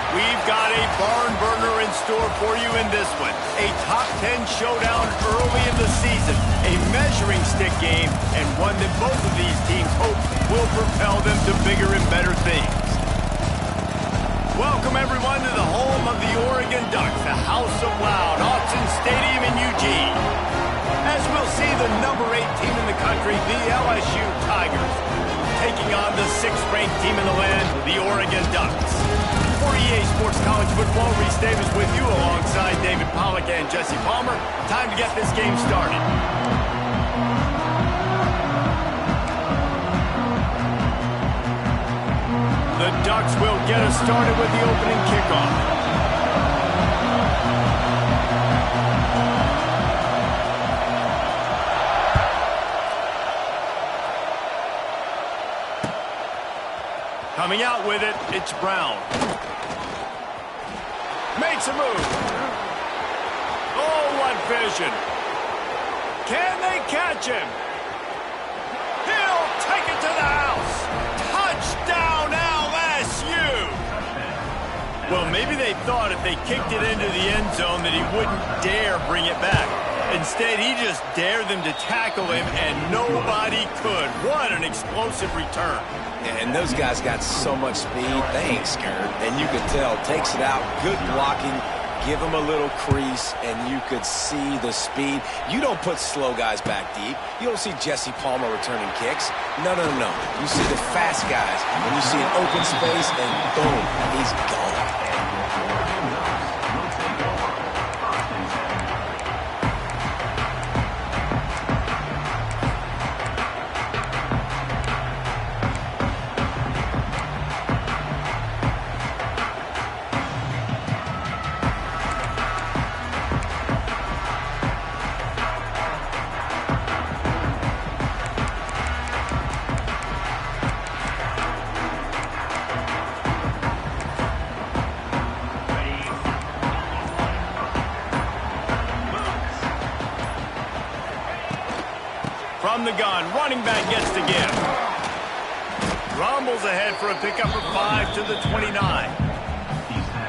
We've got a barn burner in store for you in this one. A top 10 showdown early in the season. A measuring stick game, and one that both of these teams hope will propel them to bigger and better things. Welcome, everyone, to the home of the Oregon Ducks, the House of Loud, Autzen Stadium in Eugene. As we'll see, the number 8 team in the country, the LSU Tigers, taking on the 6th-ranked team in the land, the Oregon Ducks. For EA Sports College Football, Reese Davis with you alongside David Pollack and Jesse Palmer. Time to get this game started. The Ducks will get us started with the opening kickoff. Coming out with it, it's Brown. Makes a move. Oh, what vision. Can they catch him? He'll take it to the house. Touchdown, LSU. Well, maybe they thought if they kicked it into the end zone that he wouldn't dare bring it back. Instead, he just dared them to tackle him, and nobody could. What an explosive return. And those guys got so much speed, they ain't scared. And you could tell, takes it out, good blocking, give them a little crease, and you could see the speed. You don't put slow guys back deep. You don't see Jesse Palmer returning kicks. No, no, no, no. You see the fast guys, and you see an open space, and boom, he's gone. From the gun, running back gets to give. Rumbles ahead for a pickup of 5 to the 29.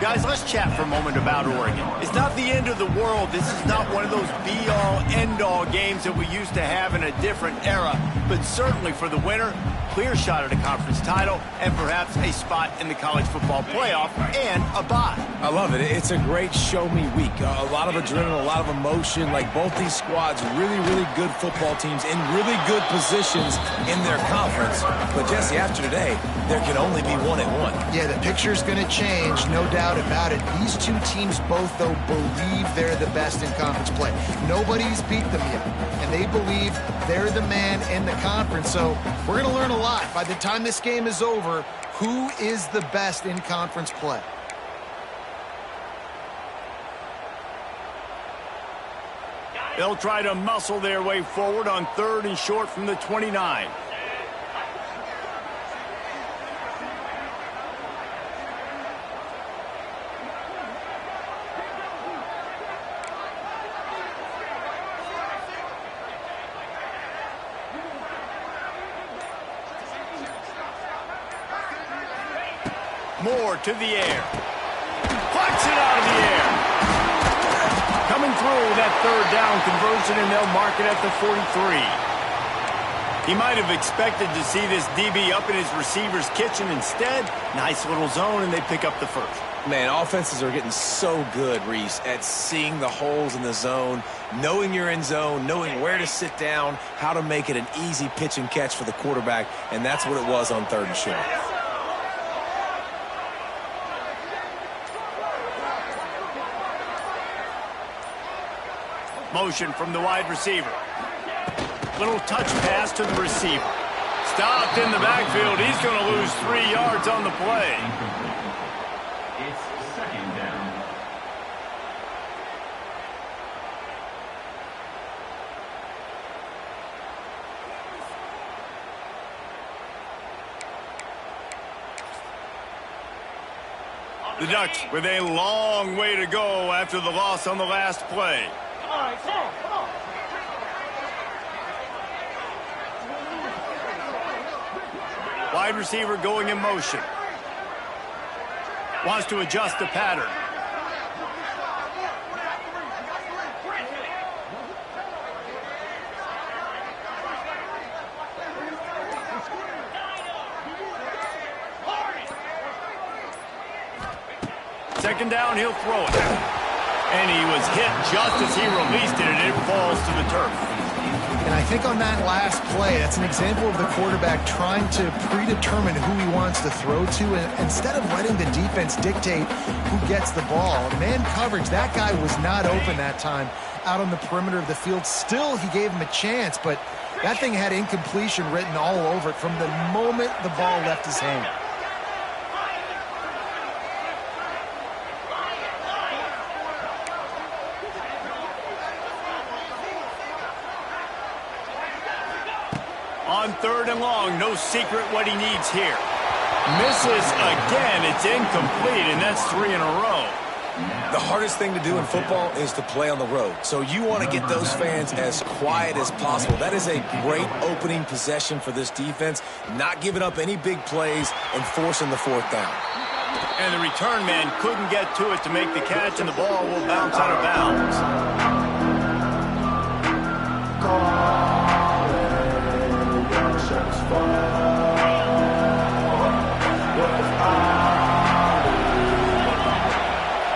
Guys, let's chat for a moment about Oregon. It's not the end of the world. This is not one of those be-all, end-all games that we used to have in a different era. But certainly for the winner, clear shot at a conference title and perhaps a spot in the college football playoff and a bye. I love it. It's a great show-me week. A lot of adrenaline, a lot of emotion. Like both these squads, really, really good football teams in really good positions in their conference. But, Jesse, after today, there can only be one at one. Yeah, the picture's going to change, no doubt about it. These two teams both, though, believe they're the best in conference play. Nobody's beat them yet, and they believe they're the man in the conference. So we're going to learn a lot. By the time this game is over, who is the best in conference play? They'll try to muscle their way forward on 3rd and short from the 29. Moore to the air. Flies it out of the air. Coming through that 3rd down conversion, and they'll mark it at the 43. He might have expected to see this DB up in his receiver's kitchen. Instead, nice little zone, and they pick up the first. Man, offenses are getting so good, Reese, at seeing the holes in the zone, knowing you're in zone, knowing where to sit down, how to make it an easy pitch and catch for the quarterback, and that's what it was on 3rd and short. Motion from the wide receiver. Little touch pass to the receiver. Stopped in the backfield. He's going to lose 3 yards on the play. It's 2nd down. The Ducks with a long way to go after the loss on the last play. Wide receiver going in motion. Wants to adjust the pattern. Second down, he'll throw it. And he was hit just as he released it, and it falls to the turf. And I think on that last play, that's an example of the quarterback trying to predetermine who he wants to throw to, and instead of letting the defense dictate who gets the ball. Man coverage, that guy was not open that time out on the perimeter of the field. Still, he gave him a chance, but that thing had incompletion written all over it from the moment the ball left his hand. On 3rd and long, no secret what he needs here. Misses again, it's incomplete, and that's 3 in a row. The hardest thing to do in football is to play on the road. So you want to get those fans as quiet as possible. That is a great opening possession for this defense, not giving up any big plays and forcing the 4th down. And the return man couldn't get to it to make the catch, and the ball will bounce out of bounds.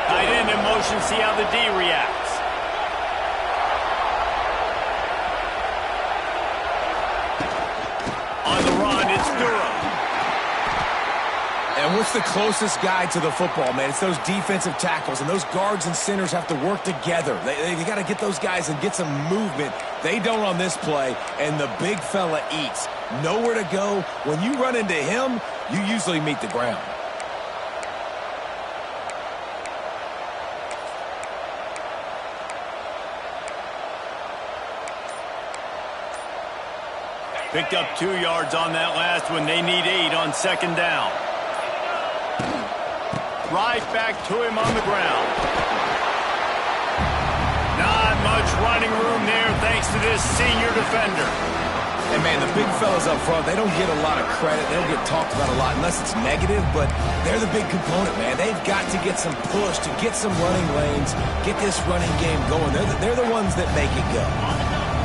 Tight end in motion, see how the D reacts. On the run, it's Durham. And what's the closest guy to the football, man? It's those defensive tackles, and those guards and centers have to work together. They got to get those guys and get some movement. They don't on this play, and the big fella eats. Nowhere to go. When you run into him, you usually meet the ground. Picked up 2 yards on that last one. They need 8 on 2nd down. Right back to him on the ground. Not much running room there thanks to this senior defender. And, man, the big fellas up front, they don't get a lot of credit. They don't get talked about a lot unless it's negative, but they're the big component, man. They've got to get some push to get some running lanes, get this running game going. They're the ones that make it go.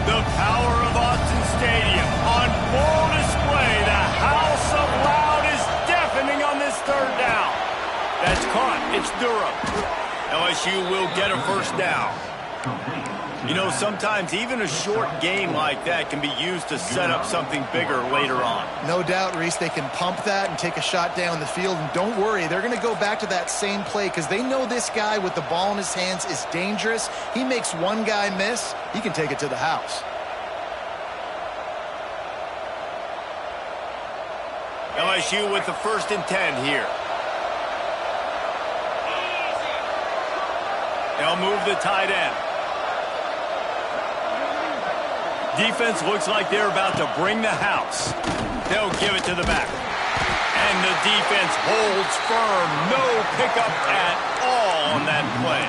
The power of Austin Stadium on full display. The house of loud is deafening on this 3rd down. That's caught. It's Durham. LSU will get a 1st down. You know, sometimes even a short game like that can be used to set up something bigger later on. No doubt, Reese, they can pump that and take a shot down the field. And don't worry, they're going to go back to that same play because they know this guy with the ball in his hands is dangerous. He makes one guy miss, he can take it to the house. LSU with the 1st and 10 here. They'll move the tight end. Defense looks like they're about to bring the house. They'll give it to the back. And the defense holds firm. No pickup at all on that play.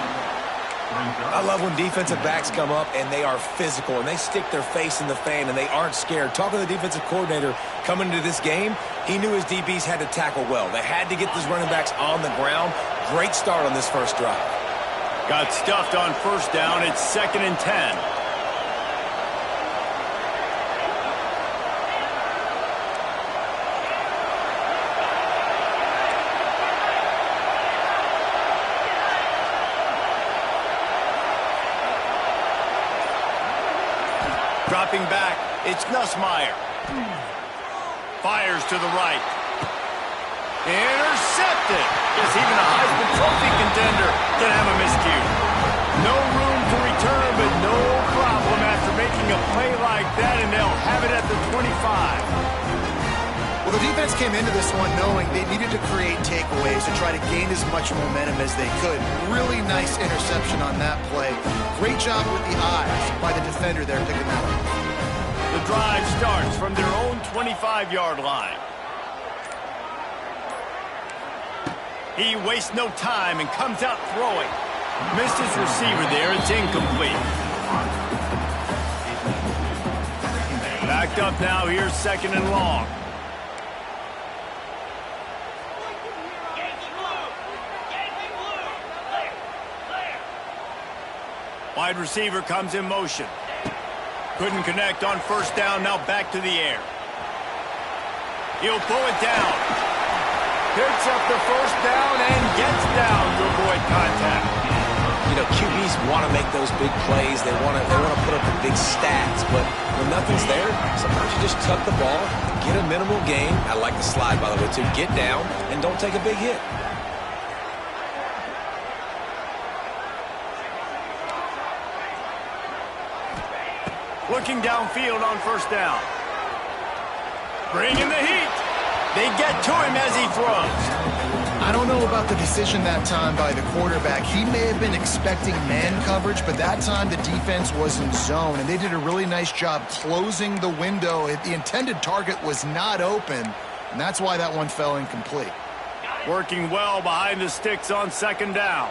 I love when defensive backs come up and they are physical and they stick their face in the fan and they aren't scared. Talking to the defensive coordinator coming into this game, he knew his DBs had to tackle well. They had to get these running backs on the ground. Great start on this first drive. Got stuffed on 1st down. It's 2nd and 10. Dropping back, it's Nussmeier. Fires to the right. Intercepted. Guess even a Heisman Trophy contender can have a miscue. No room to return, but no problem after making a play like that, and they'll have it at the 25. Well, the defense came into this one knowing they needed to create takeaways to try to gain as much momentum as they could. Really nice interception on that play. Great job with the eyes by the defender there picking that up. The drive starts from their own 25-yard line. He wastes no time and comes out throwing. Missed his receiver there. It's incomplete. Backed up now. Here's 2nd and long. Wide receiver comes in motion. Couldn't connect on 1st down. Now back to the air. He'll pull it down. Picks up the 1st down and gets down to avoid contact. You know, QBs want to make those big plays. They want to put up the big stats. But when nothing's there, sometimes you just tuck the ball, get a minimal gain. I like the slide, by the way, too. Get down and don't take a big hit. Looking downfield on 1st down. Bringing the heat. They get to him as he throws. I don't know about the decision that time by the quarterback. He may have been expecting man coverage, but that time the defense was in zone, and they did a really nice job closing the window. The intended target was not open, and that's why that one fell incomplete. Working well behind the sticks on 2nd down.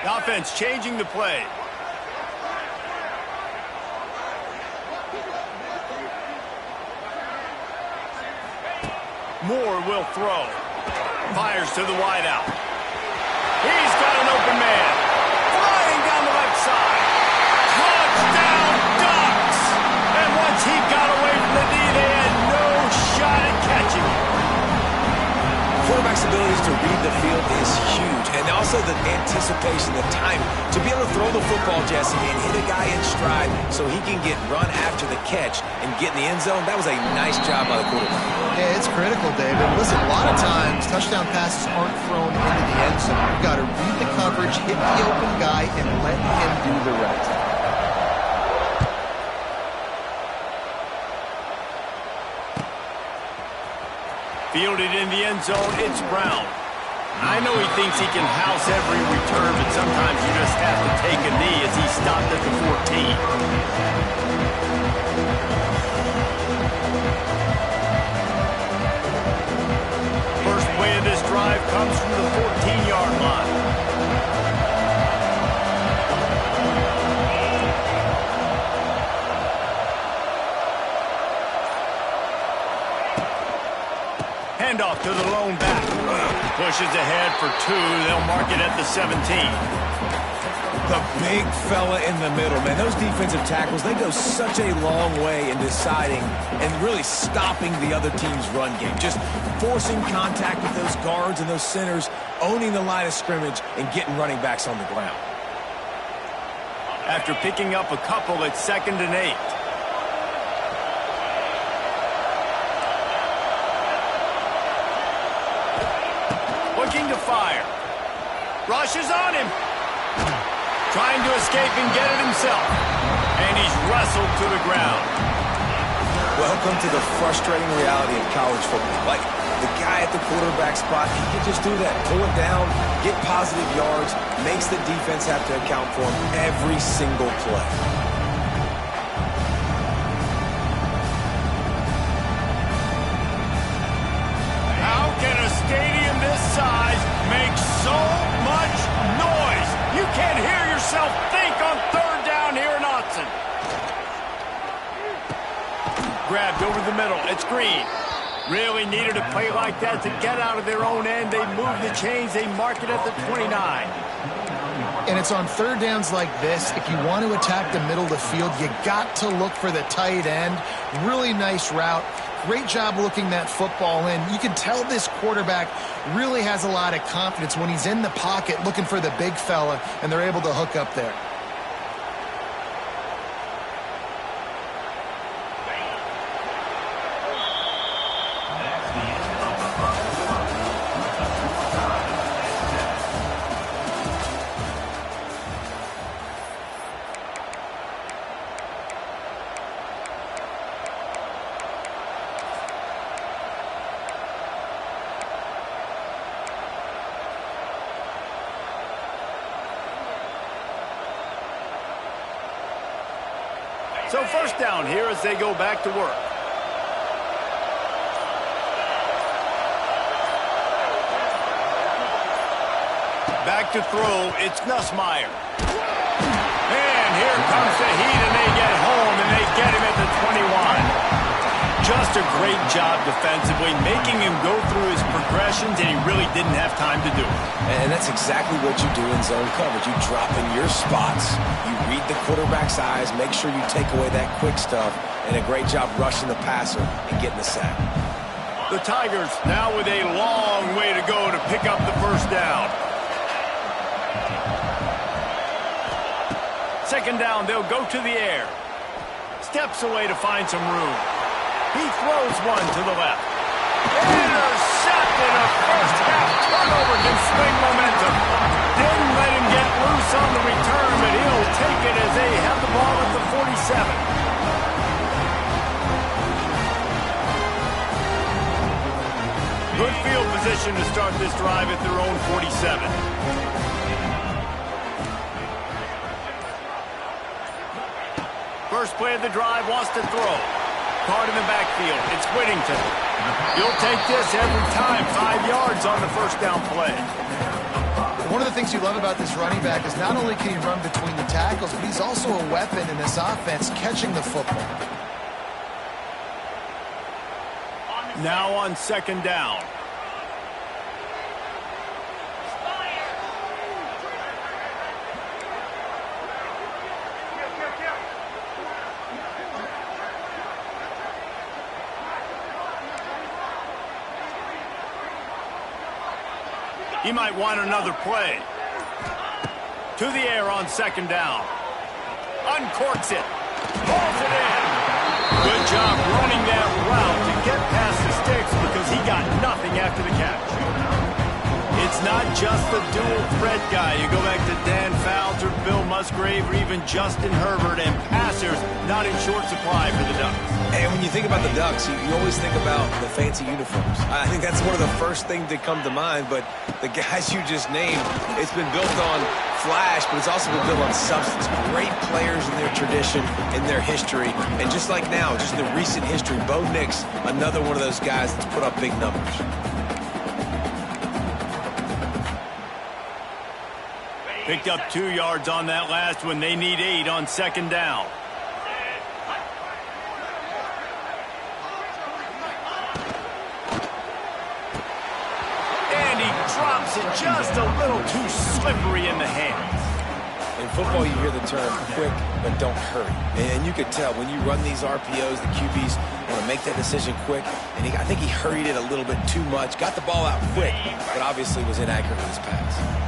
The offense changing the play. Moore will throw. Fires to the wideout. He's got an open man. Flying down the left side. Touchdown Ducks! And once he got away from the knee, they had no shot at catching him. Quarterback's abilities to read the field is huge. And also the anticipation, the time to be able to throw the football, Jesse, and hit a guy in stride so he can get run after the catch and get in the end zone. That was a nice job by the quarterback. Yeah, it's critical, David. Listen, a lot of times touchdown passes aren't thrown into the end zone. You've got to read the coverage, hit the open guy, and let him do the rest. Fielded in the end zone, it's Brown. I know he thinks he can house every return, but sometimes you just have to take a knee as he stopped at the 14. First play of this drive comes from the 14-yard line. Handoff to the lone back. Pushes ahead for 2. They'll mark it at the 17. The big fella in the middle, man. Those defensive tackles, they go such a long way in deciding and really stopping the other team's run game. Just forcing contact with those guards and those centers, owning the line of scrimmage, and getting running backs on the ground. After picking up a couple, it's 2nd and 8. Looking to fire. Rushes on him. Trying to escape and get it himself. And he's wrestled to the ground. Welcome to the frustrating reality of college football. Like, the guy at the quarterback spot, he can just do that. Pull it down, get positive yards, makes the defense have to account for him every single play. How can a stadium this size make so much noise? You can't hear yourself think on 3rd down here in Autzen. Grabbed over the middle. It's Green. Really needed a play like that to get out of their own end. They move the chains. They mark it at the 29. And it's on 3rd downs like this. If you want to attack the middle of the field, you got to look for the tight end. Really nice route. Great job looking that football in. You can tell this quarterback really has a lot of confidence when he's in the pocket looking for the big fella, and they're able to hook up there. So first down here as they go back to work. Back to throw, it's Nussmeier. And here comes the heat, and they get home, and they get him at the 21. Just a great job defensively, making him go through his progressions, and he really didn't have time to do it. And that's exactly what you do in zone coverage. You drop in your spots, you read the quarterback's eyes, make sure you take away that quick stuff, and a great job rushing the passer and getting the sack. The Tigers now with a long way to go to pick up the first down. Second down, they'll go to the air. Steps away to find some room. He throws one to the left. Intercepted. A first-half turnover can swing momentum. Didn't let him get loose on the return, but he'll take it as they have the ball at the 47. Good field position to start this drive at their own 47. First play of the drive, wants to throw. Caught in the backfield. It's Whittington. You'll take this every time. 5 yards on the first down play. One of the things you love about this running back is not only can he run between the tackles, but he's also a weapon in this offense, catching the football. Now on second down. He might want another play. To the air on second down. Uncorks it. Pulls it in. Good job running that route to get past the sticks because he got nothing after the catch. It's not just the dual threat guy. You go back to Dan Fouts or Bill Musgrave or even Justin Herbert, and passers not in short supply for the Ducks. And when you think about the Ducks, you always think about the fancy uniforms. I think that's one of the first things that come to mind, but the guys you just named, it's been built on flash, but it's also been built on substance. Great players in their tradition, in their history, and just like now, just the recent history, Bo Nix, another one of those guys that's put up big numbers. Picked up 2 yards on that last one. They need 8 on second down. And he drops it just a little too slippery in the hands. In football, you hear the term quick, but don't hurry. And you could tell when you run these RPOs, the QBs want to make that decision quick. And I think he hurried it a little bit too much. Got the ball out quick, but obviously was inaccurate with his pass.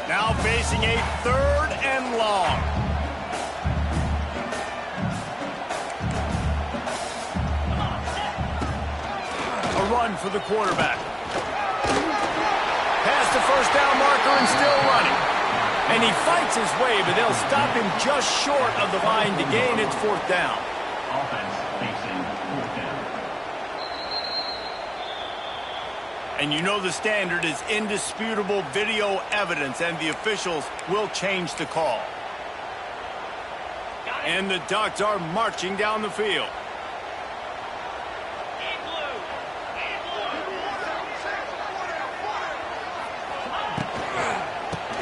Now facing a third and long. A run for the quarterback. Past the first down marker and still running. And he fights his way, but they'll stop him just short of the line to gain its fourth down. Offense facing fourth down. And you know the standard is indisputable video evidence, and the officials will change the call. And the Ducks are marching down the field.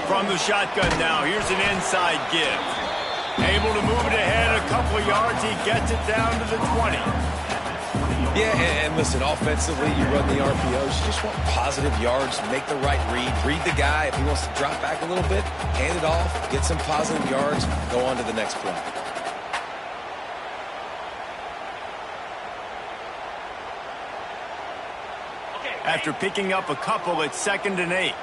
From the shotgun now, here's an inside give. Able to move it ahead a couple of yards. He gets it down to the 20. Yeah, and listen, offensively, you run the RPOs. You just want positive yards, make the right read the guy. If he wants to drop back a little bit, hand it off, get some positive yards, go on to the next play. After picking up a couple, it's 2nd and 8.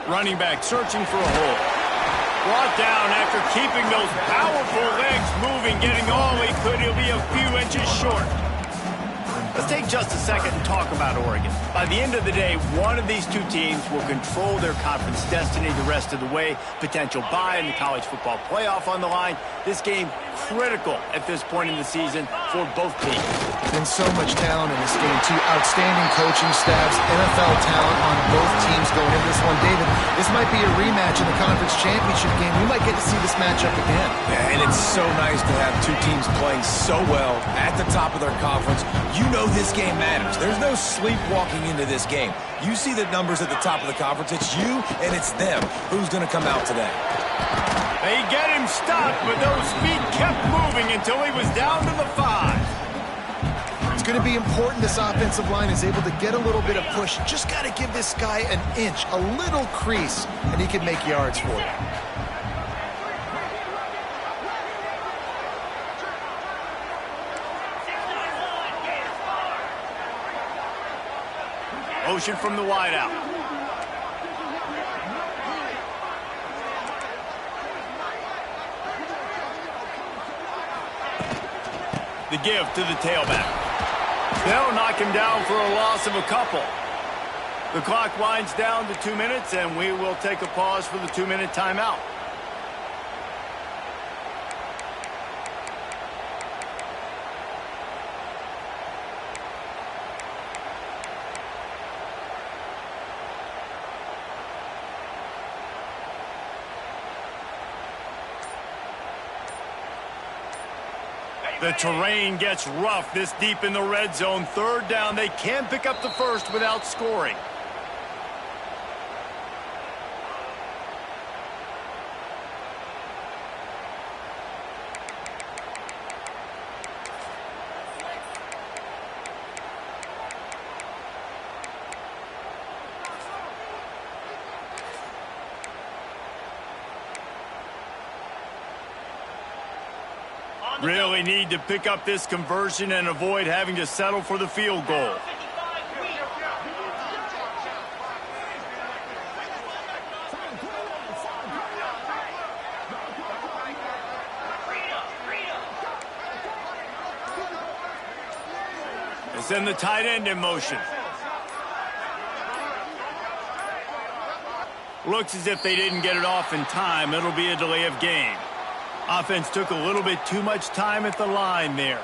Running back searching for a hole. Brought down after keeping those powerful legs moving, getting all he could. He'll be a few inches short. Let's take just a second and talk about Oregon. By the end of the day, one of these two teams will control their conference destiny the rest of the way. Potential bye in the college football playoff on the line. This game critical at this point in the season. for both teams. And so much talent in this game, too. Outstanding coaching staffs, NFL talent on both teams going into this one. David, this might be a rematch in the conference championship game. We might get to see this matchup again. Yeah, and it's so nice to have two teams playing so well at the top of their conference. You know this game matters. There's no sleepwalking into this game. You see the numbers at the top of the conference. It's you and it's them. Who's going to come out today? They get him stopped, but those feet kept moving until he was down to the 5. It's going to be important this offensive line is able to get a little bit of push. Just got to give this guy an inch, a little crease, and he can make yards for you. Motion from the wideout. The give to the tailback. They'll knock him down for a loss of a couple. The clock winds down to 2 minutes, and we will take a pause for the 2-minute timeout. The terrain gets rough this deep in the red zone. 3rd down. They can pick up the first without scoring. Really need to pick up this conversion and avoid having to settle for the field goal. They send the tight end in motion. Looks as if they didn't get it off in time. It'll be a delay of game. Offense took a little bit too much time at the line there.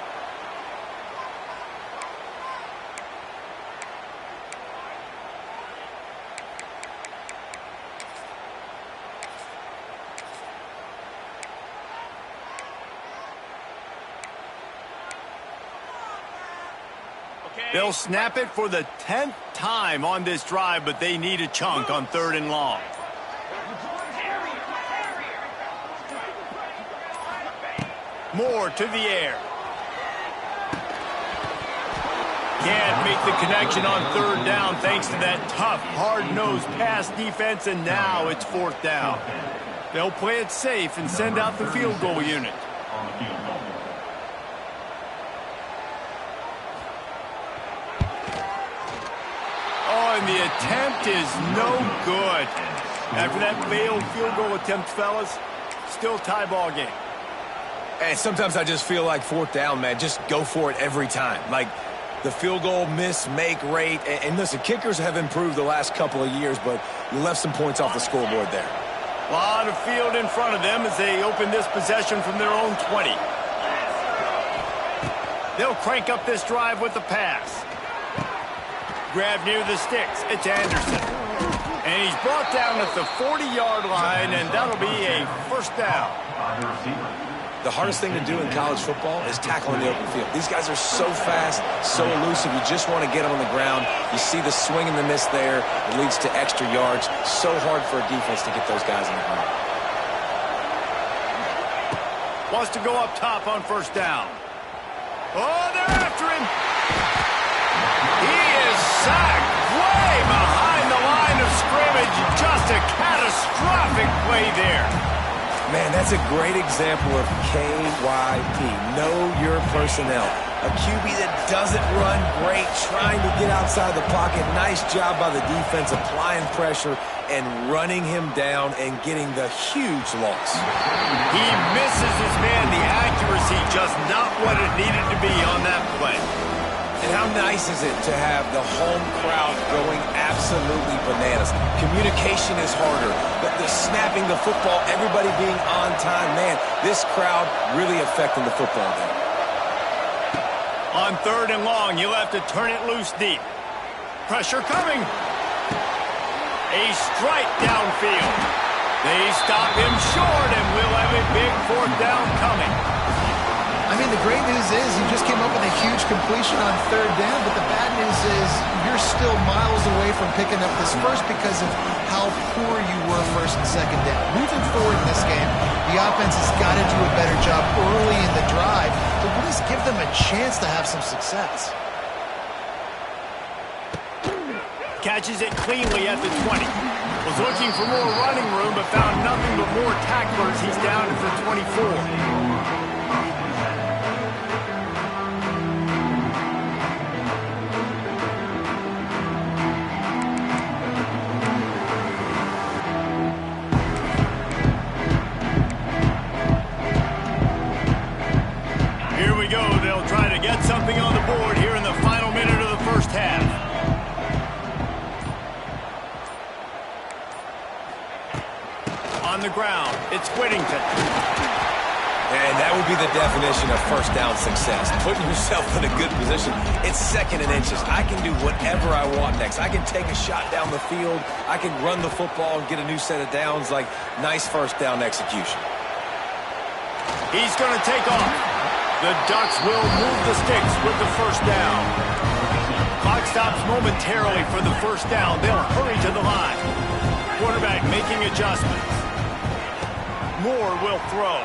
They'll snap it for the 10th time on this drive, but they need a chunk on 3rd and long. Moore to the air. Can't make the connection on 3rd down thanks to that tough, hard-nosed pass defense, and now it's 4th down. They'll play it safe and send out the field goal unit. Oh, and the attempt is no good. After that failed field goal attempt, fellas, still tie ball game. And sometimes I just feel like 4th down, man, just go for it every time. Like the field goal miss-make rate. And listen, kickers have improved the last couple of years, but you left some points off the scoreboard there. A lot of field in front of them as they open this possession from their own 20. They'll crank up this drive with the pass. Grab near the sticks. It's Anderson. And he's brought down at the 40-yard line, and that'll be a 1st down. The hardest thing to do in college football is tackle in the open field. These guys are so fast, so elusive. You just want to get them on the ground. You see the swing and the miss there. It leads to extra yards. So hard for a defense to get those guys in the ground. Wants to go up top on 1st down. Oh, they're after him. He is sacked way behind the line of scrimmage. Just a catastrophic play there. Man, that's a great example of KYP. Know your personnel. A QB that doesn't run great, trying to get outside the pocket. Nice job by the defense applying pressure and running him down and getting the huge loss. He misses his man. The accuracy just not what it needed to be on that play. And how nice is it to have the home crowd going absolutely bananas? Communication is harder, but the snapping the football, everybody being on time, man, this crowd really affecting the football game. On 3rd and long, you'll have to turn it loose deep. Pressure coming. A strike downfield. They stop him short, and we'll have a big 4th down coming. I mean, the great news is he just came up with a huge completion on 3rd down, but the bad news is you're still miles away from picking up this first because of how poor you were 1st and 2nd down. Moving forward in this game, the offense has got to do a better job early in the drive to at least give them a chance to have some success. Catches it cleanly at the 20. Was looking for more running room, but found nothing but more tacklers. He's down at the 24. Something on the board here in the final minute of the 1st half. On the ground, it's Whittington. And that would be the definition of 1st down success. Putting yourself in a good position. It's 2nd and inches. I can do whatever I want next. I can take a shot down the field. I can run the football and get a new set of downs. Like, nice 1st down execution. He's going to take off. The Ducks will move the sticks with the 1st down. Clock stops momentarily for the 1st down. They'll hurry to the line. Quarterback making adjustments. Moore will throw.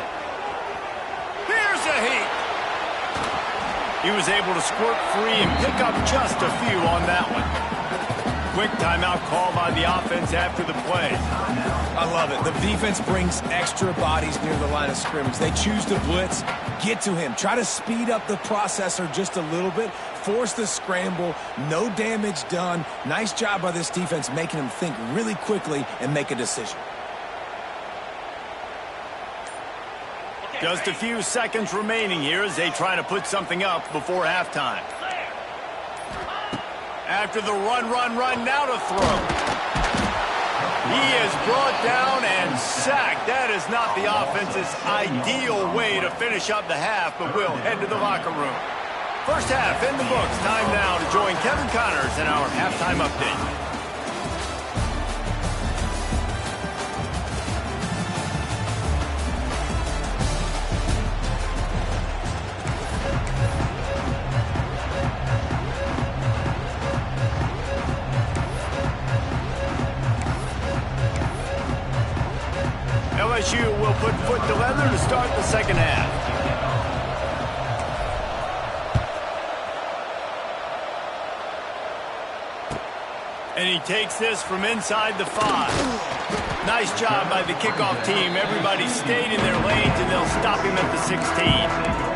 Here's a heat. He was able to squirt free and pick up just a few on that one. Quick timeout call by the offense after the play. I love it. The defense brings extra bodies near the line of scrimmage. They choose to blitz, get to him, try to speed up the processor just a little bit, force the scramble, no damage done. Nice job by this defense making him think really quickly and make a decision. Just a few seconds remaining here as they try to put something up before halftime. After the run, now to throw. He is brought down and sacked. That is not the offense's ideal way to finish up the half, but we'll head to the locker room. 1st half in the books. Time now to join Kevin Connors in our halftime update. LSU will put foot to leather to start the 2nd half. And he takes this from inside the 5. Nice job by the kickoff team. Everybody stayed in their lanes, and they'll stop him at the 16.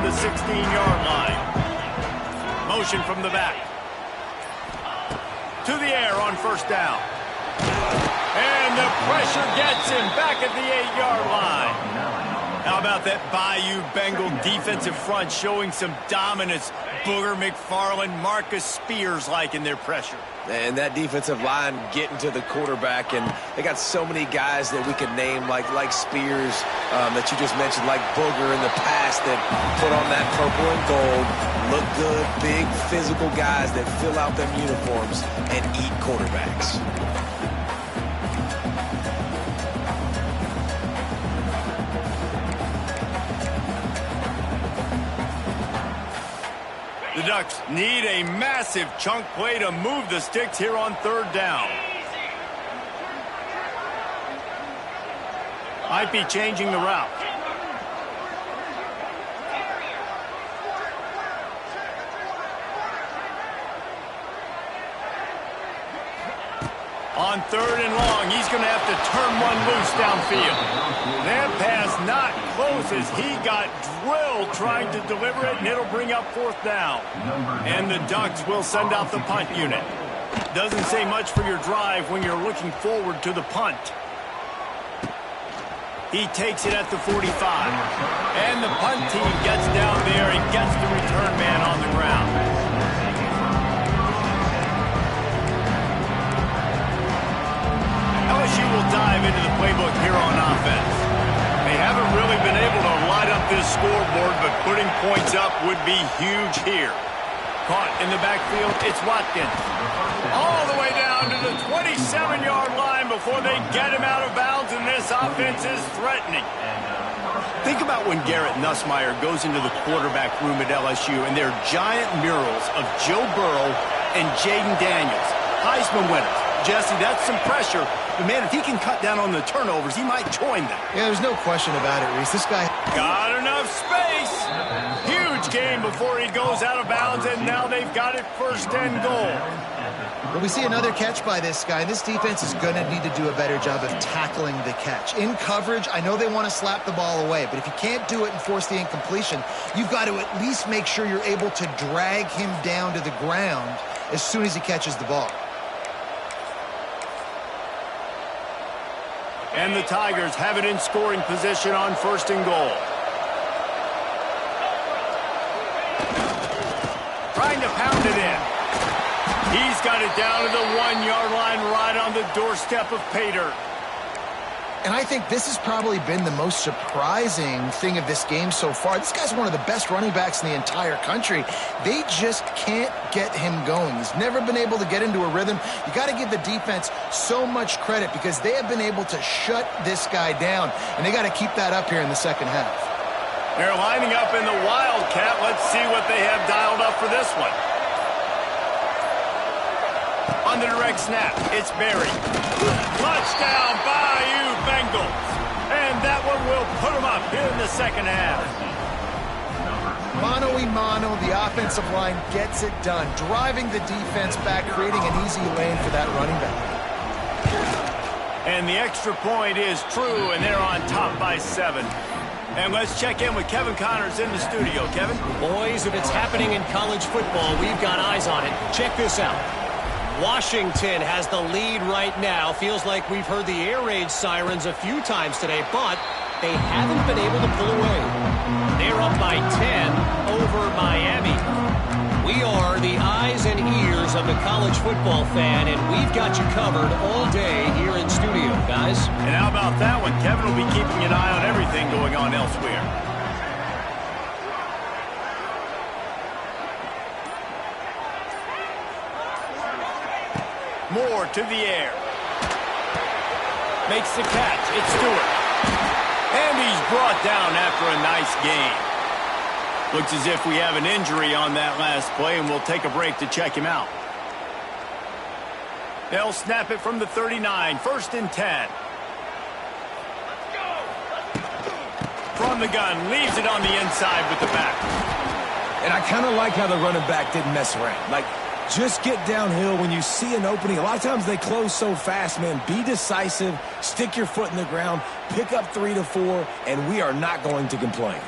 The 16-yard line. Motion from the back. To the air on 1st down. And the pressure gets him back at the 8-yard line. How about that Bayou Bengal defensive front showing some dominance? Booger McFarland, Marcus Spears-like in their pressure. And that defensive line getting to the quarterback, and they got so many guys that we could name like Spears that you just mentioned, like Booger in the past that put on that purple and gold, look good, big physical guys that fill out them uniforms and eat quarterbacks. The Ducks need a massive chunk play to move the sticks here on 3rd down. Might be changing the route. On 3rd and long, he's going to have to turn one loose downfield. That pass not close as he got drilled trying to deliver it, and it'll bring up 4th down. And the Ducks will send out the punt unit. Doesn't say much for your drive when you're looking forward to the punt. He takes it at the 45. And the punt team gets down there and gets the return man on the ground. LSU will dive into the playbook here on offense. They haven't really been able to light up this scoreboard, but putting points up would be huge here. Caught in the backfield, it's Watkins. All the way down to the 27-yard line before they get him out of bounds, and this offense is threatening. Think about when Garrett Nussmeier goes into the quarterback room at LSU, and there are giant murals of Joe Burrow and Jaden Daniels, Heisman winners. Jesse, that's some pressure. But, man, if he can cut down on the turnovers, he might join them. Yeah, there's no question about it, Reese. This guy got enough space. Huge game before he goes out of bounds, and now they've got it first and goal. Well, we see another catch by this guy. This defense is going to need to do a better job of tackling the catch. In coverage, I know they want to slap the ball away, but if you can't do it and force the incompletion, you've got to at least make sure you're able to drag him down to the ground as soon as he catches the ball. And the Tigers have it in scoring position on first and goal. Trying to pound it in. He's got it down to the 1-yard line right on the doorstep of Pater. And I think this has probably been the most surprising thing of this game so far. This guy's one of the best running backs in the entire country. They just can't get him going. He's never been able to get into a rhythm. You got to give the defense so much credit because they have been able to shut this guy down, and they got to keep that up here in the second half. They're lining up in the Wildcat. Let's see what they have dialed up for this one. On the direct snap, it's Berry. Touchdown, Bayou Bengals. And that one will put them up here in the second half. Mano-a-mano, the offensive line gets it done, driving the defense back, creating an easy lane for that running back. And the extra point is true, and they're on top by 7. And let's check in with Kevin Connors in the studio. Kevin? Boys, if it's happening in college football, we've got eyes on it. Check this out. Washington has the lead right now. Feels like we've heard the air raid sirens a few times today, but they haven't been able to pull away. They're up by 10 over Miami. We are the eyes and ears of the college football fan, and we've got you covered all day here in studio, guys. And how about that one? Kevin will be keeping an eye on everything going on elsewhere. Moore to the air. Makes the catch. It's Stewart. And he's brought down after a nice gain. Looks as if we have an injury on that last play, and we'll take a break to check him out. They'll snap it from the 39. First and 10. From the gun. Leaves it on the inside with the back. And I kind of like how the running back didn't mess around. Like, just get downhill when you see an opening. A lot of times they close so fast, man. Be decisive, stick your foot in the ground, pick up 3 to 4, and we are not going to complain.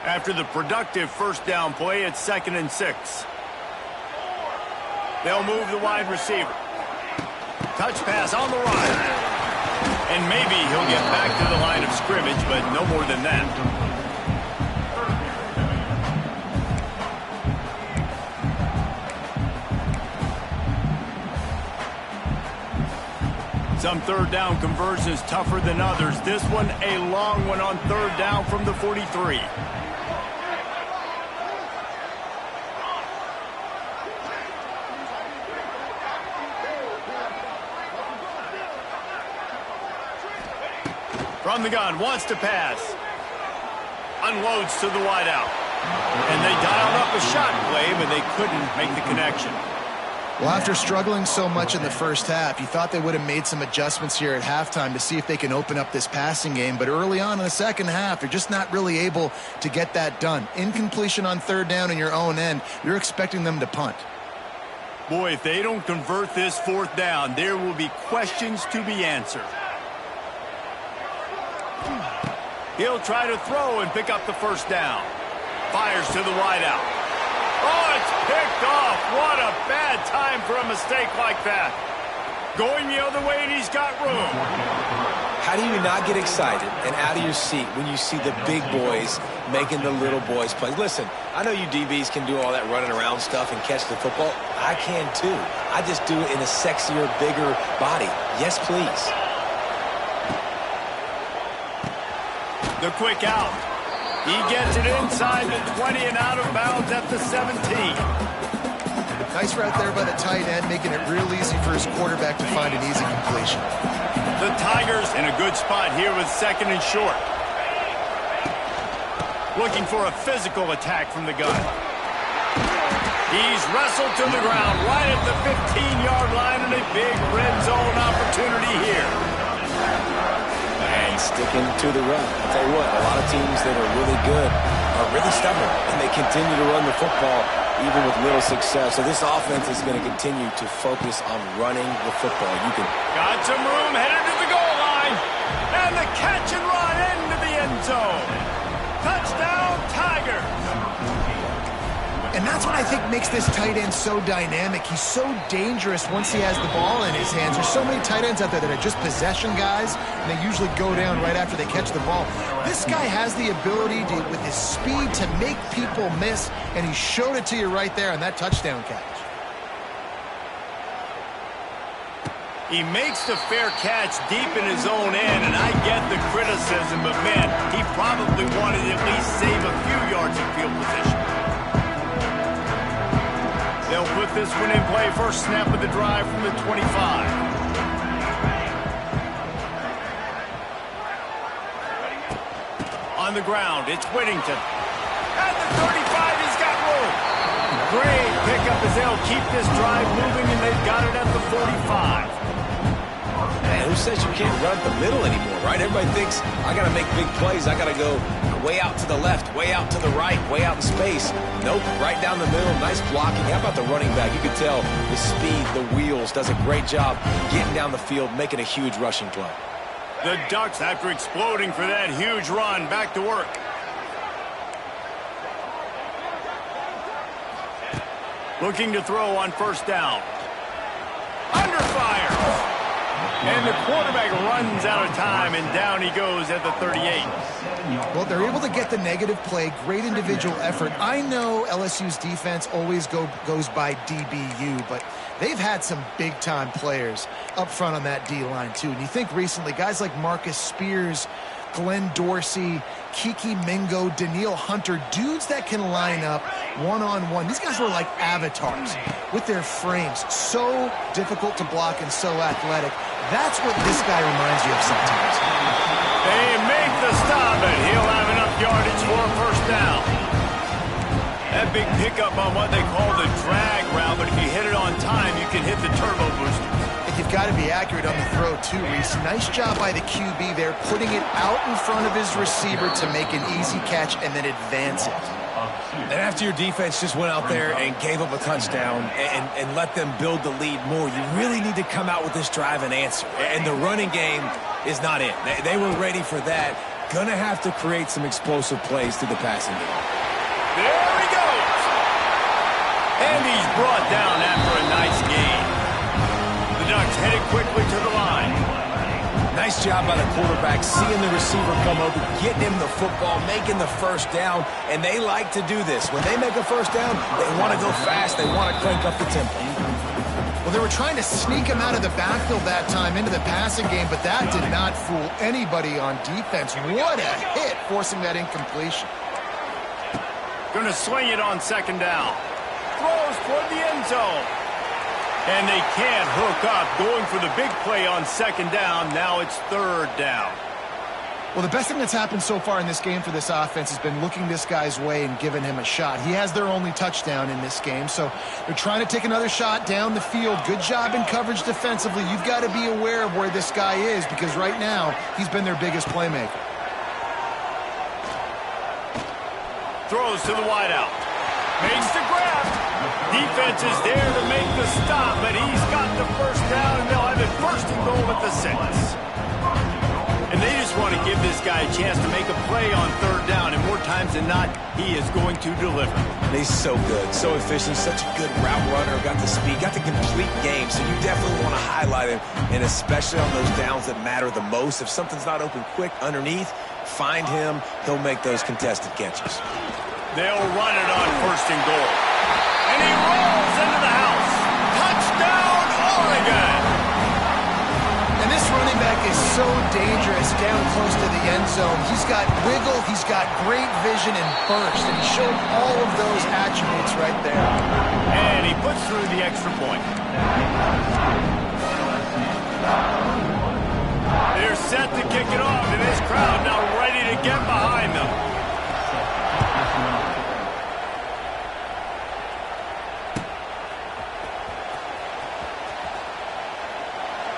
After the productive first down play, it's 2nd and 6. They'll move the wide receiver. Touch pass on the run. And maybe he'll get back to the line of scrimmage, but no more than that. Some third down conversions tougher than others. This one, a long one on third down from the 43. From the gun, wants to pass. Unloads to the wideout. And they dialed up a shot play, but they couldn't make the connection. Well, after struggling so much in the first half, you thought they would have made some adjustments here at halftime to see if they can open up this passing game. But early on in the second half, they're just not really able to get that done. Incompletion on third down in your own end, you're expecting them to punt. Boy, if they don't convert this fourth down, there will be questions to be answered. He'll try to throw and pick up the first down. Fires to the wideout. Oh, it's picked off. What a bad time for a mistake like that. Going the other way, and he's got room. How do you not get excited and out of your seat when you see the big boys making the little boys play? Listen, I know you DBs can do all that running around stuff and catch the football. I can too. I just do it in a sexier, bigger body. Yes, please. The quick out. He gets it inside the 20 and out of bounds at the 17. Nice route there by the tight end, making it real easy for his quarterback to find an easy completion. The Tigers in a good spot here with second and short. Looking for a physical attack from the gun. He's wrestled to the ground right at the 15-yard line, and a big red zone opportunity here. And sticking to the run. I'll tell you what, a lot of teams that are really good are really stubborn, and they continue to run the football even with little success. So this offense is going to continue to focus on running the football. Got some room, headed to the goal line. And the catch and run into the end zone. Touchdown, Tigers. And that's what I think makes this tight end so dynamic. He's so dangerous once he has the ball in his hands. There's so many tight ends out there that are just possession guys, and they usually go down right after they catch the ball. This guy has the ability to, with his speed, to make people miss, and he showed it to you right there on that touchdown catch. He makes the fair catch deep in his own end, and I get the criticism, but man, he probably wanted to at least save a few yards of field position. They'll put this one in play. First snap of the drive from the 25. On the ground, it's Whittington. At the 35, he's got room. Great pickup as they'll keep this drive moving, and they've got it at the 45. Man, who says you can't run the middle anymore, right? Everybody thinks, I got to make big plays. I got to go way out to the left, way out to the right, way out in space. Nope, right down the middle, nice blocking. How about the running back? You can tell the speed, the wheels, does a great job getting down the field, making a huge rushing play. The Ducks, after exploding for that huge run, back to work. Looking to throw on first down. Under fire. And the quarterback runs out of time, and down he goes at the 38. Well, they're able to get the negative play, great individual effort. I know LSU's defense always goes by DBU, but they've had some big-time players up front on that D-line, too. And you think recently, guys like Marcus Spears, Glenn Dorsey, Kiki Mingo, Daniil Hunter, dudes that can line up one-on-one. These guys were like avatars with their frames. So difficult to block and so athletic. That's what this guy reminds you of sometimes. They make the stop, and he'll have enough yardage for a first down. That big pickup on what they call the drag route, but if you hit it on time, you can hit the turbo boosters. And you've got to be accurate on the throw, too, Reese. Nice job by the QB there, putting it out in front of his receiver to make an easy catch and then advance it. And after your defense just went out there and gave up a touchdown and let them build the lead more, you really need to come out with this drive and answer. And the running game is not it. They were ready for that. Gonna have to create some explosive plays through the passing game. There he goes. And he's brought down after a nice gain. The Ducks headed quickly to the line. Nice job by the quarterback, seeing the receiver come over, getting him the football, making the first down, and they like to do this. When they make a first down, they want to go fast, they want to crank up the tempo. Well, they were trying to sneak him out of the backfield that time into the passing game, but that did not fool anybody on defense. What a hit, forcing that incompletion. Going to swing it on second down. Throws toward the end zone. And they can't hook up, going for the big play on second down. Now it's third down. Well, the best thing that's happened so far in this game for this offense has been looking this guy's way and giving him a shot. He has their only touchdown in this game, so they're trying to take another shot down the field. Good job in coverage defensively. You've got to be aware of where this guy is because right now he's been their biggest playmaker. Throws to the wideout. Makes the grab. Defense is there to make the stop, but he's got the first down, and they'll have it first and goal at the 6. And they just want to give this guy a chance to make a play on third down, and more times than not, he is going to deliver. He's so good, so efficient, such a good route runner, got the speed, got the complete game, so you definitely want to highlight him, and especially on those downs that matter the most. If something's not open quick underneath, find him, he'll make those contested catches. They'll run it on 1st and goal. And he rolls into the house. Touchdown, Oregon! And this running back is so dangerous down close to the end zone. He's got wiggle, he's got great vision and burst, and he showed all of those attributes right there. And he puts through the extra point. They're set to kick it off, and this crowd now ready to get behind them.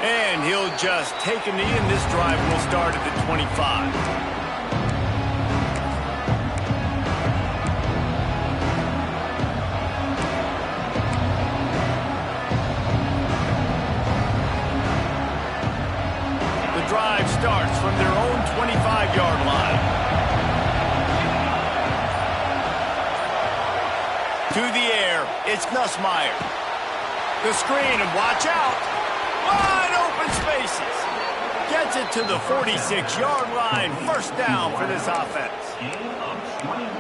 And he'll just take a knee, and this drive will start at the 25. The drive starts from their own 25-yard line. To the air, it's Nussmeier. The screen, and watch out. Wide open spaces. Gets it to the 46-yard line. 1st down for this offense.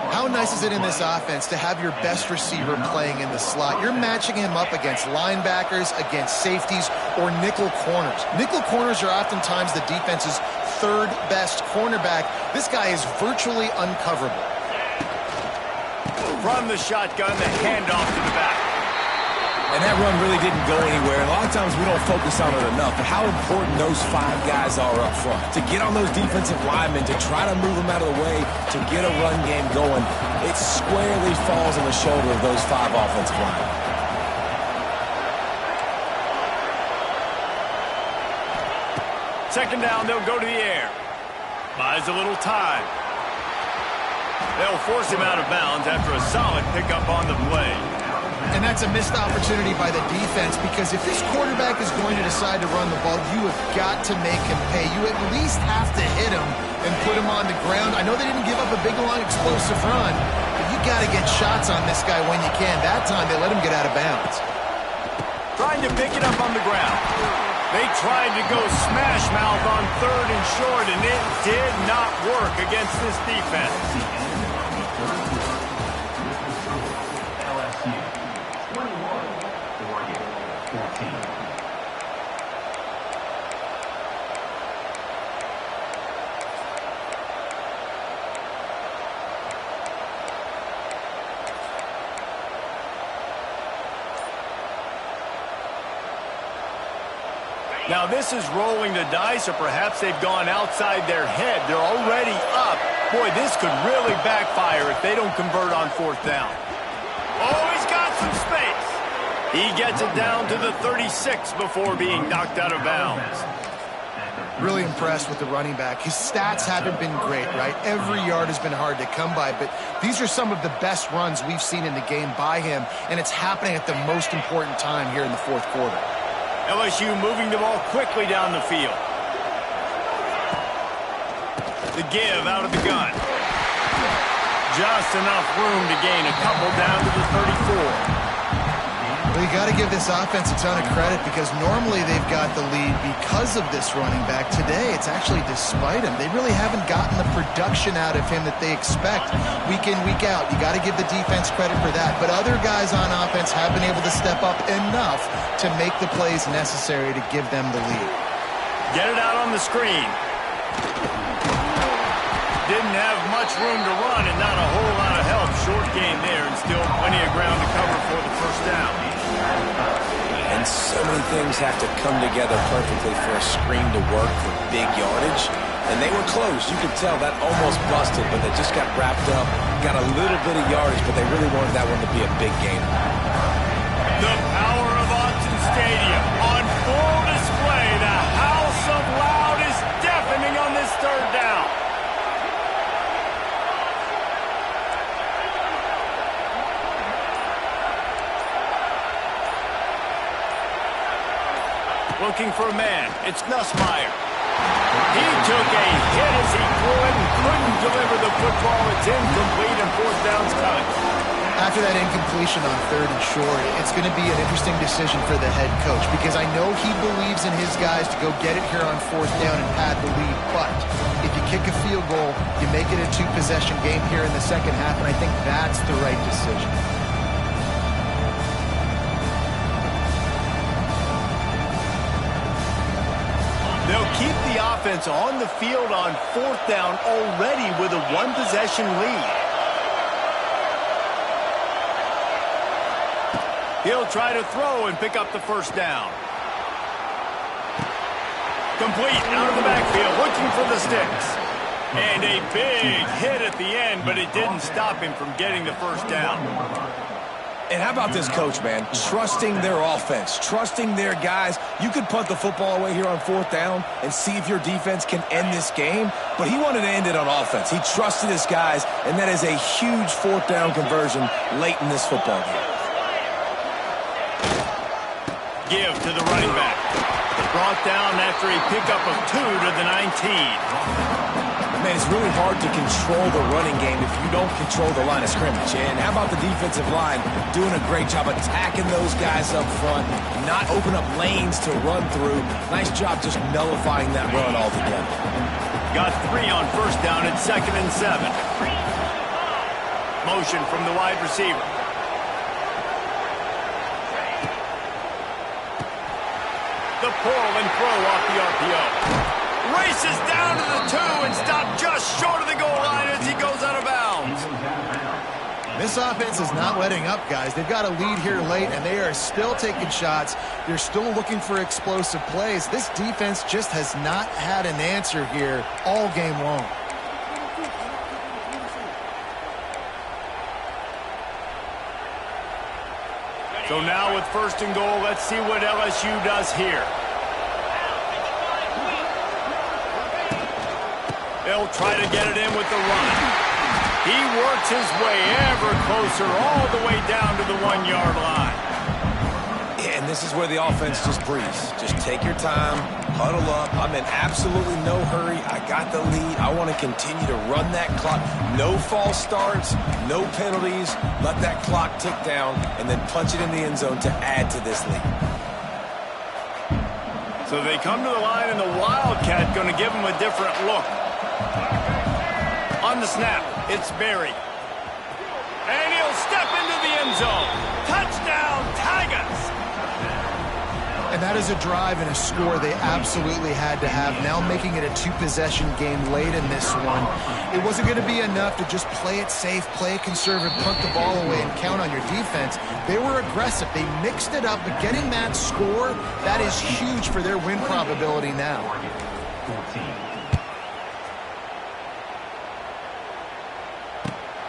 How nice is it in this offense to have your best receiver playing in the slot? You're matching him up against linebackers, against safeties, or nickel corners. Nickel corners are oftentimes the defense's 3rd best cornerback. This guy is virtually uncoverable. From the shotgun, the handoff to the back. And that run really didn't go anywhere. A lot of times we don't focus on it enough, but how important those 5 guys are up front. To get on those defensive linemen, to try to move them out of the way, to get a run game going, it squarely falls on the shoulder of those 5 offensive linemen. Second down, they'll go to the air. Buys a little time. They'll force him out of bounds after a solid pickup on the play. And that's a missed opportunity by the defense, because if this quarterback is going to decide to run the ball, you have got to make him pay. You at least have to hit him and put him on the ground. I know they didn't give up a big, long, explosive run, but you got to get shots on this guy when you can. That time, they let him get out of bounds. Trying to pick it up on the ground. They tried to go smash mouth on 3rd and short, and it did not work against this defense. Now this is rolling the dice, or perhaps they've gone outside their head. They're already up. Boy, this could really backfire if they don't convert on 4th down. Oh, he's got some space. He gets it down to the 36 before being knocked out of bounds. Really impressed with the running back. His stats haven't been great, right? Every yard has been hard to come by, but these are some of the best runs we've seen in the game by him, and it's happening at the most important time here in the 4th quarter. LSU moving the ball quickly down the field. The give out of the gun. Just enough room to gain a couple down to the 34. Well, you got to give this offense a ton of credit, because normally they've got the lead because of this running back. Today, it's actually despite him. They really haven't gotten the production out of him that they expect week in, week out. You got to give the defense credit for that. But other guys on offense have been able to step up enough to make the plays necessary to give them the lead. Get it out on the screen. Didn't have much room to run and not a whole lot of help. Short gain there, and still plenty of ground to cover for the 1st down. And so many things have to come together perfectly for a screen to work for big yardage. And they were close. You could tell that almost busted, but they just got wrapped up, got a little bit of yardage, but they really wanted that one to be a big gainer. The power of Autzen Stadium on full display. The house of loud is deafening on this 3rd down. Looking for a man. It's Nussmeier. He took a hit as he threw it and couldn't deliver the football. It's incomplete and fourth down's coming. After that incompletion on 3rd and short, it's going to be an interesting decision for the head coach because I know he believes in his guys to go get it here on 4th down and pad the lead. But if you kick a field goal, you make it a 2-possession game here in the second half, and I think that's the right decision. They'll keep the offense on the field on 4th down already with a 1-possession lead. He'll try to throw and pick up the first down. Complete out of the backfield, looking for the sticks. And a big hit at the end, but it didn't stop him from getting the first down. And how about this coach, man? Trusting their offense, trusting their guys. You could punt the football away here on 4th down and see if your defense can end this game, but he wanted to end it on offense. He trusted his guys, and that is a huge 4th down conversion late in this football game. Give to the running back. Brought down after a pickup of 2 to the 19. Man, it's really hard to control the running game if you don't control the line of scrimmage. And how about the defensive line doing a great job attacking those guys up front, not open up lanes to run through. Nice job just nullifying that run altogether. Got 3 on 1st down at 2nd and 7. Motion from the wide receiver. The pull and throw off the RPO. Races down to the 2 and stopped just short of the goal line as he goes out of bounds. This offense is not letting up, guys. They've got a lead here late, and they are still taking shots. They're still looking for explosive plays. This defense just has not had an answer here all game long. So now with 1st and goal, let's see what LSU does here. They'll try to get it in with the run. He works his way ever closer all the way down to the 1-yard line. And this is where the offense just breathes. Just take your time, huddle up. I'm in absolutely no hurry. I got the lead. I want to continue to run that clock. No false starts, no penalties. Let that clock tick down and then punch it in the end zone to add to this lead. So they come to the line, and the Wildcat going to give them a different look. On the snap, it's Berry. And he'll step into the end zone. Touchdown, Tigers! And that is a drive and a score they absolutely had to have. Now making it a 2-possession game late in this one. It wasn't going to be enough to just play it safe, play it conservative, punt the ball away, and count on your defense. They were aggressive. They mixed it up, but getting that score, that is huge for their win probability now.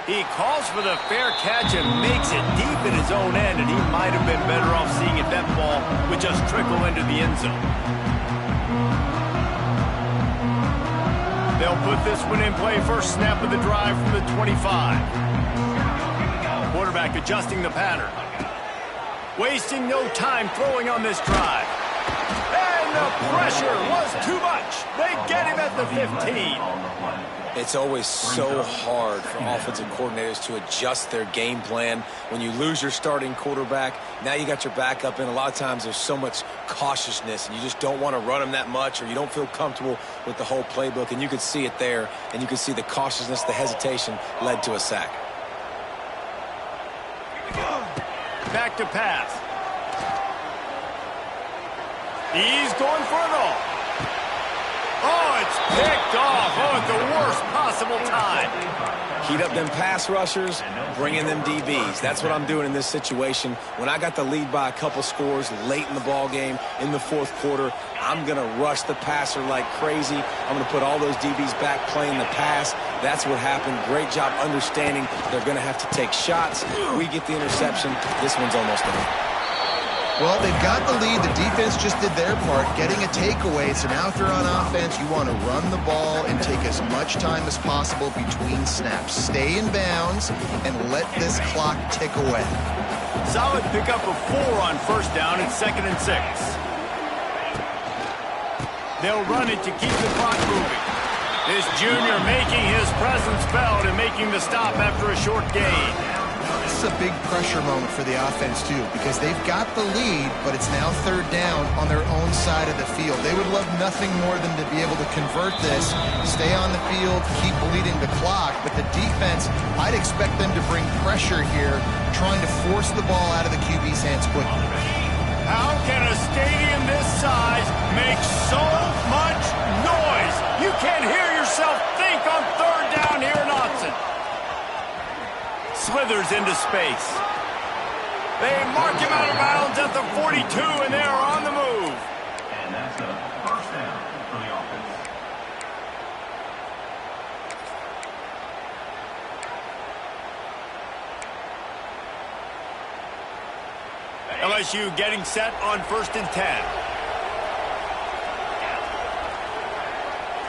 He calls for the fair catch and makes it deep in his own end, and he might have been better off seeing if that ball would just trickle into the end zone. They'll put this one in play. First snap of the drive from the 25. Quarterback adjusting the pattern. Wasting no time throwing on this drive. And the pressure was too much. They get him at the 15. It's always so hard for offensive coordinators to adjust their game plan. When you lose your starting quarterback, now you got your backup in. A lot of times there's so much cautiousness, and you just don't want to run them that much, or you don't feel comfortable with the whole playbook. And you could see it there, and you could see the cautiousness, the hesitation led to a sack. Back to pass. He's going for it all. Oh, it's picked off. Oh, at the worst possible time. Heat up them pass rushers, bring in them DBs. That's what I'm doing in this situation. When I got the lead by a couple scores late in the ball game, in the 4th quarter, I'm going to rush the passer like crazy. I'm going to put all those DBs back playing the pass. That's what happened. Great job understanding they're going to have to take shots. We get the interception. This one's almost done. Well, they've got the lead. The defense just did their part, getting a takeaway. So now if you're on offense, you want to run the ball and take as much time as possible between snaps. Stay in bounds and let this clock tick away. Solid pickup of 4 on 1st down and 2nd and 6. They'll run it to keep the clock moving. This junior making his presence felt and making the stop after a short gain. This is a big pressure moment for the offense, too, because they've got the lead, but it's now third down on their own side of the field. They would love nothing more than to be able to convert this, stay on the field, keep bleeding the clock. But the defense, I'd expect them to bring pressure here, trying to force the ball out of the QB's hands quickly. How can a stadium this size make so much noise? You can't hear yourself think on third down here in Austin. Slithers into space. They mark him out of bounds at the 42, and they are on the move. And that's a first down for the offense. LSU getting set on 1st and 10.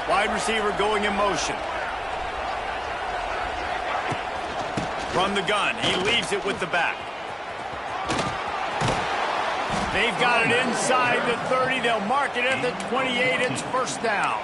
Wide receiver going in motion. Run the gun. He leaves it with the back. They've got it inside the 30. They'll mark it at the 28. It's first down.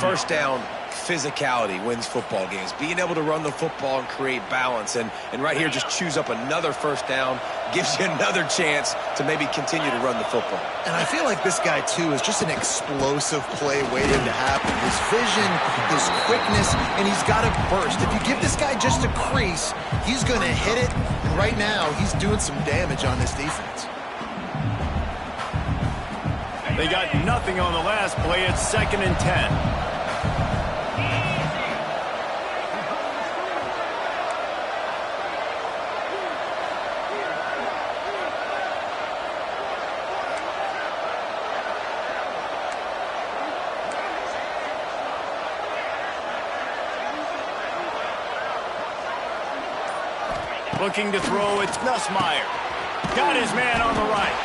First down, physicality wins football games. Being able to run the football and create balance. And right here, just choose up another first down. Gives you another chance to maybe continue to run the football. And I feel like this guy, too, is just an explosive play waiting to happen. His vision, his quickness, and he's got to burst. If you give this guy just a crease, he's going to hit it. And right now, he's doing some damage on this defense. They got nothing on the last play. It's 2nd and 10. Looking to throw, it's Nussmeier. Got his man on the right.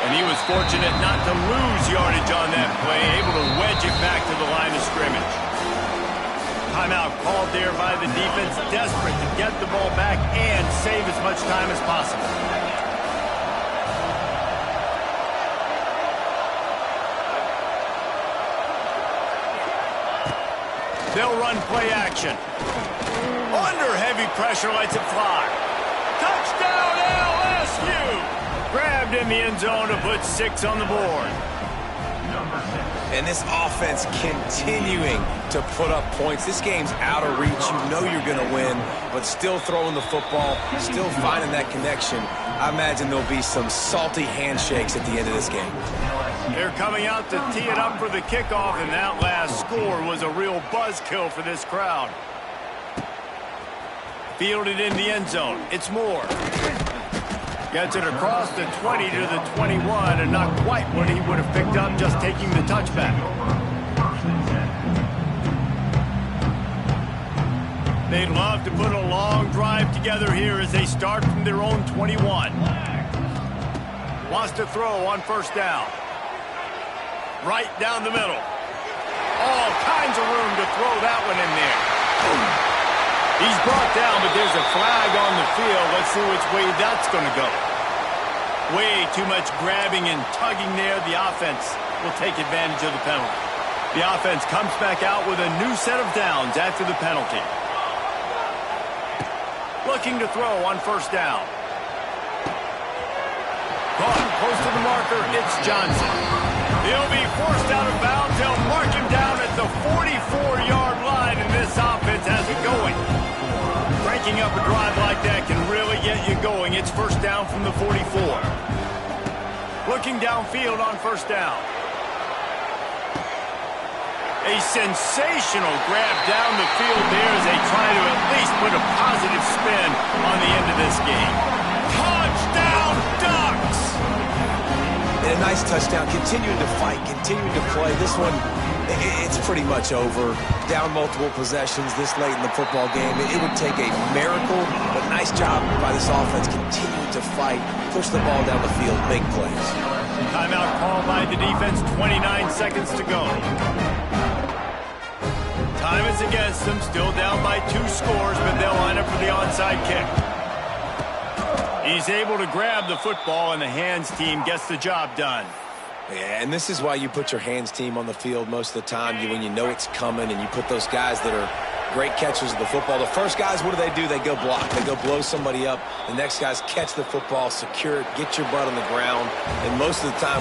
And he was fortunate not to lose yardage on that play, able to wedge it back to the line of scrimmage. Timeout called there by the defense, desperate to get the ball back and save as much time as possible. They'll run play action. Under heavy pressure, lets it fly. Touchdown, LSU! Grabbed in the end zone to put 6 on the board. And this offense continuing to put up points. This game's out of reach. You know you're going to win, but still throwing the football, still finding that connection. I imagine there'll be some salty handshakes at the end of this game. They're coming out to tee it up for the kickoff, and that last score was a real buzzkill for this crowd. Fielded in the end zone. It's Moore. Gets it across the 20 to the 21, and not quite what he would have picked up just taking the touchback. They'd love to put a long drive together here as they start from their own 21. Wants to throw on first down. Right down the middle. All kinds of room to throw that one in there. He's brought down, but there's a flag on the field. Let's see which way that's going to go. Way too much grabbing and tugging there. The offense will take advantage of the penalty. The offense comes back out with a new set of downs after the penalty. Looking to throw on first down. Caught close to the marker. It's Johnson. He'll be forced out of bounds. They'll mark him down at the 44-yard line, and this offense has it going. Breaking up a drive like that can really get you going. It's first down from the 44. Looking downfield on first down. A sensational grab down the field there as they try to at least put a positive spin on the end of this game. Touchdown, Ducks! And a nice touchdown. Continuing to fight, continuing to play. This one, it's pretty much over. Down multiple possessions this late in the football game. It would take a miracle, but nice job by this offense continuing to fight, push the ball down the field, make plays. Timeout called by the defense, 29 seconds to go. Time is against them, still down by 2 scores, but they'll line up for the onside kick. He's able to grab the football, and the hands team gets the job done. Yeah, and this is why you put your hands team on the field most of the time when you know it's coming, and you put those guys that are great catchers of the football. The first guys, what do? They go block. They go blow somebody up. The next guys catch the football, secure it, get your butt on the ground, and most of the time